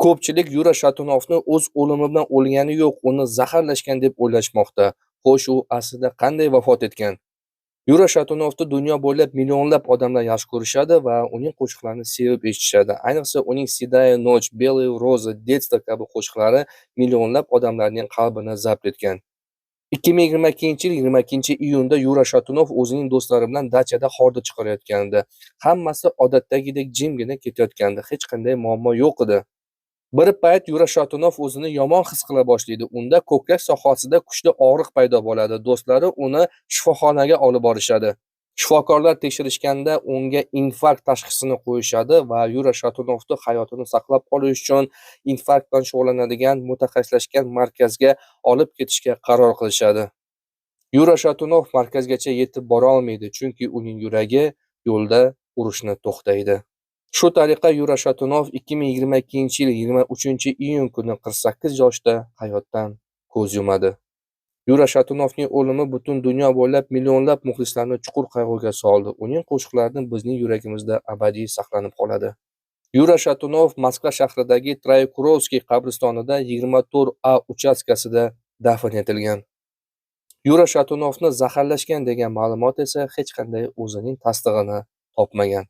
Ko'pchilik Yura Shatunovni o'z o'limi bilan o'lgani yo'q, uni zaharlashgan deb o'ylashmoqda. Xo'sh, u aslida qanday vafot etgan? Yura Shatunovni dunyo bo'ylab millionlab odamlar yaxshi ko'rishadi va uning qo'shiqlarini sevib eshitishadi. Ayniqsa uning "Седая ночь", "Белые розы", "Детство" kabi qo'shiqlari millionlab odamlarning qalbini zabt etgan. 2022-yil 22-iyunda Yura Shatunov o'zining do'stlari bilan dachada hordiq chiqarayotgandi. Hammasi odatdagidek jimgina ketayotgandi. Hech qanday muammo yo'q edi. Bir payt Yura Shatunov o'zini yomon his qila boshlaydi. Unda ko'krak sohasida kuchli og'riq paydo bo'ladi. Do'stlari uni shifoxonaga olib borishadi. Shifokorlar tekshirishganda unga infarkt tashxisini qo'yishadi va Yura Shatunovni hayotini saqlab qolish uchun infarkt bilan shug'ullanadigan mutaxassislashgan markazga olib ketishga qaror qilishadi. Yura Shatunov markazgacha yetib bora olmaydi, chunki uning yuragi yo'lda urishni to'xtaydi. Shu tariqa Yura Shatunov 2022-yil 23-iyun kuni 48 yoshda hayotdan ko'z yumadi. Yura Shatunovning o'limi butun dunyo bo'ylab millionlab muxlislarni chuqur qayg'uga soldi. Uning qo'shiqlari bizning yuragimizda abadiy saqlanib qoladi. Yura Shatunov Moskva shahridagi Troyekurovskiy qabristonida 24A uchastkasida dafn etilgan. Yura Shatunovni zaharlashgan degan ma'lumot esa hech qanday o'zining tasdig'ini topmagan.